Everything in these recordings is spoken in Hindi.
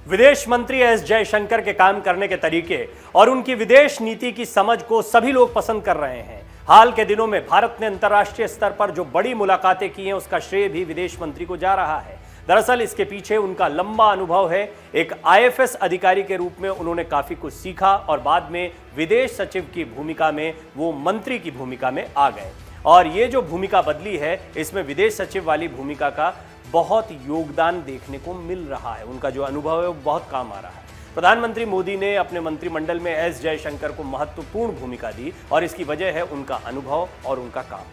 विदेश मंत्री एस जयशंकर के काम करने के तरीके और उनकी विदेश नीति की समझ को सभी लोग पसंद कर रहे हैं। हाल के दिनों में भारत ने अंतर्राष्ट्रीय स्तर पर जो बड़ी मुलाकातें की हैं, उसका श्रेय भी विदेश मंत्री को जा रहा है। दरअसल इसके पीछे उनका लंबा अनुभव है। एक आईएफएस अधिकारी के रूप में उन्होंने काफी कुछ सीखा और बाद में विदेश सचिव की भूमिका में वो मंत्री की भूमिका में आ गए। और ये जो भूमिका बदली है, इसमें विदेश सचिव वाली भूमिका का बहुत योगदान देखने को मिल रहा है। उनका जो अनुभव है वो बहुत काम आ रहा है। प्रधानमंत्री मोदी ने अपने मंत्रिमंडल में एस जयशंकर को महत्वपूर्ण भूमिका दी और इसकी वजह है उनका अनुभव और उनका काम।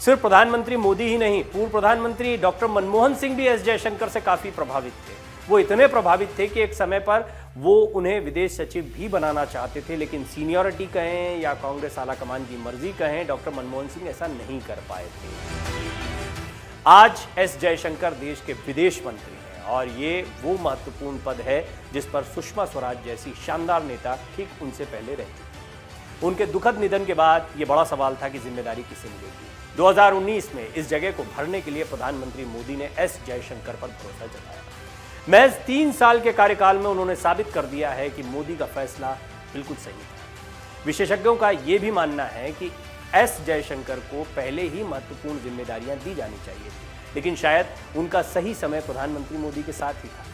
सिर्फ प्रधानमंत्री मोदी ही नहीं, पूर्व प्रधानमंत्री डॉक्टर मनमोहन सिंह भी एस जयशंकर से काफी प्रभावित थे। वो इतने प्रभावित थे कि एक समय पर वो उन्हें विदेश सचिव भी बनाना चाहते थे, लेकिन सीनियरिटी कहें या कांग्रेस आलाकमान की मर्जी कहें, डॉक्टर मनमोहन सिंह ऐसा नहीं कर पाए थे। आज एस जयशंकर देश के विदेश मंत्री हैं और ये वो महत्वपूर्ण पद है जिस पर सुषमा स्वराज जैसी शानदार नेता ठीक उनसे पहले रह चुकी। उनके दुखद निधन के बाद ये बड़ा सवाल था कि जिम्मेदारी किसे मिलेगी। 2019 में इस जगह को भरने के लिए प्रधानमंत्री मोदी ने एस जयशंकर पर भरोसा जताया। महज 3 साल के कार्यकाल में उन्होंने साबित कर दिया है कि मोदी का फैसला बिल्कुल सही था। विशेषज्ञों का यह भी मानना है कि एस जयशंकर को पहले ही महत्वपूर्ण जिम्मेदारियां दी जानी चाहिए थी, लेकिन शायद उनका सही समय प्रधानमंत्री मोदी के साथ ही था।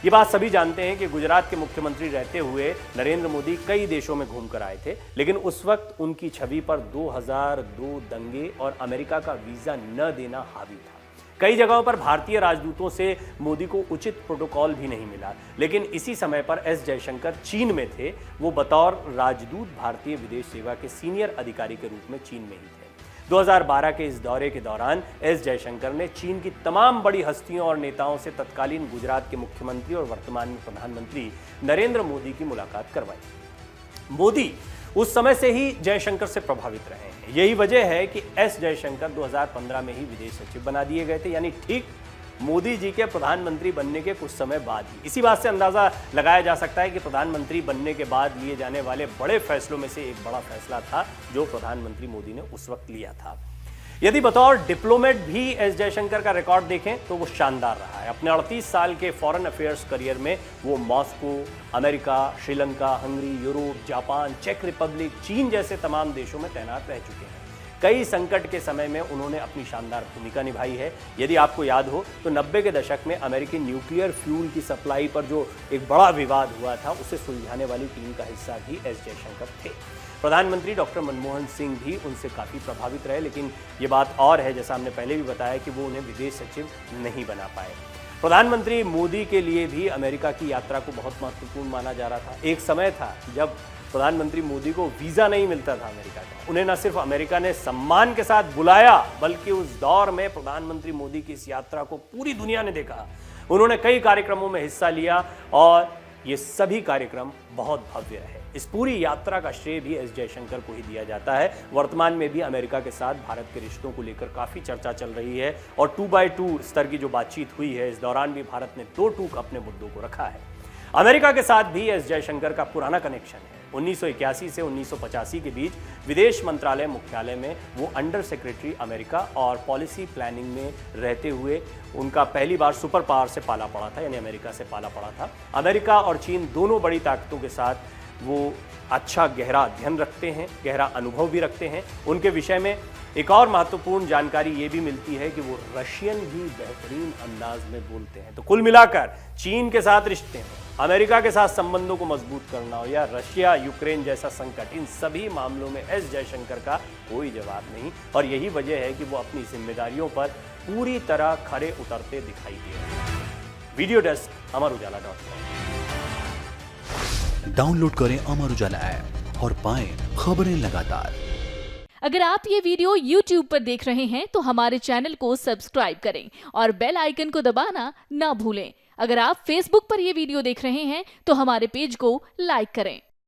ये बात सभी जानते हैं कि गुजरात के मुख्यमंत्री रहते हुए नरेंद्र मोदी कई देशों में घूमकर आए थे, लेकिन उस वक्त उनकी छवि पर 2002 दंगे और अमेरिका का वीजा न देना हावी था। कई जगहों पर भारतीय राजदूतों से मोदी को उचित प्रोटोकॉल भी नहीं मिला, लेकिन इसी समय पर एस जयशंकर चीन में थे। वो बतौर राजदूत भारतीय विदेश सेवा के सीनियर अधिकारी के रूप में चीन में ही थे। 2012 के इस दौरे के दौरान एस जयशंकर ने चीन की तमाम बड़ी हस्तियों और नेताओं से तत्कालीन गुजरात के मुख्यमंत्री और वर्तमान में प्रधानमंत्री नरेंद्र मोदी की मुलाकात करवाई। मोदी उस समय से ही जयशंकर से प्रभावित रहे हैं। यही वजह है कि एस जयशंकर 2015 में ही विदेश सचिव बना दिए गए थे, यानी ठीक मोदी जी के प्रधानमंत्री बनने के कुछ समय बाद ही। इसी बात से अंदाजा लगाया जा सकता है कि प्रधानमंत्री बनने के बाद लिए जाने वाले बड़े फैसलों में से एक बड़ा फैसला था जो प्रधानमंत्री मोदी ने उस वक्त लिया था। यदि बतौर डिप्लोमेट भी एस जयशंकर का रिकॉर्ड देखें तो वो शानदार रहा है। अपने 38 साल के फॉरेन अफेयर्स करियर में वो Moscow, America, Sri Lanka, Hungary, Europe, Japan, चेक रिपब्लिक, चीन जैसे तमाम देशों में तैनात रह चुके हैं। कई संकट के समय में उन्होंने अपनी शानदार भूमिका निभाई है। यदि आपको याद हो तो 90 के दशक में अमेरिकी न्यूक्लियर फ्यूल की सप्लाई पर जो एक बड़ा विवाद हुआ था, उसे सुलझाने वाली टीम का हिस्सा भी एस जयशंकर थे। प्रधानमंत्री डॉक्टर मनमोहन सिंह भी उनसे काफ़ी प्रभावित रहे, लेकिन ये बात और है, जैसा हमने पहले भी बताया, कि वो उन्हें विदेश सचिव नहीं बना पाए। प्रधानमंत्री मोदी के लिए भी अमेरिका की यात्रा को बहुत महत्वपूर्ण माना जा रहा था। एक समय था जब प्रधानमंत्री मोदी को वीज़ा नहीं मिलता था अमेरिका का। उन्हें न सिर्फ अमेरिका ने सम्मान के साथ बुलाया, बल्कि उस दौर में प्रधानमंत्री मोदी की इस यात्रा को पूरी दुनिया ने देखा। उन्होंने कई कार्यक्रमों में हिस्सा लिया और ये सभी कार्यक्रम बहुत भव्य रहे। इस पूरी यात्रा का श्रेय भी एस जयशंकर को ही दिया जाता है। वर्तमान में भी अमेरिका के साथ भारत के रिश्तों को लेकर काफ़ी चर्चा चल रही है और 2x2 स्तर की जो बातचीत हुई है, इस दौरान भी भारत ने 2 टूक अपने मुद्दों को रखा है। अमेरिका के साथ भी एस जयशंकर का पुराना कनेक्शन है। 1981 से 1985 के बीच विदेश मंत्रालय मुख्यालय में वो अंडर सेक्रेटरी अमेरिका और पॉलिसी प्लानिंग में रहते हुए उनका पहली बार सुपर पावर से पाला पड़ा था, यानी अमेरिका से पाला पड़ा था। अमेरिका और चीन दोनों बड़ी ताकतों के साथ वो अच्छा गहरा अध्ययन रखते हैं, गहरा अनुभव भी रखते हैं। उनके विषय में एक और महत्वपूर्ण जानकारी ये भी मिलती है कि वो रशियन भी बेहतरीन अंदाज में बोलते हैं। तो कुल मिलाकर चीन के साथ रिश्ते हैं, अमेरिका के साथ संबंधों को मजबूत करना हो या रशिया यूक्रेन जैसा संकट, इन सभी मामलों में एस जयशंकर का कोई जवाब नहीं। और यही वजह है कि वो अपनी जिम्मेदारियों पर पूरी तरह खरे उतरते दिखाई दे रहे हैं। Video desk अमर-उजाला.com। डाउनलोड करें अमर उजाला ऐप और पाएं खबरें लगातार। अगर आप ये वीडियो YouTube पर देख रहे हैं तो हमारे चैनल को सब्सक्राइब करें और बेल आइकन को दबाना ना भूलें। अगर आप Facebook पर ये वीडियो देख रहे हैं तो हमारे पेज को लाइक करें।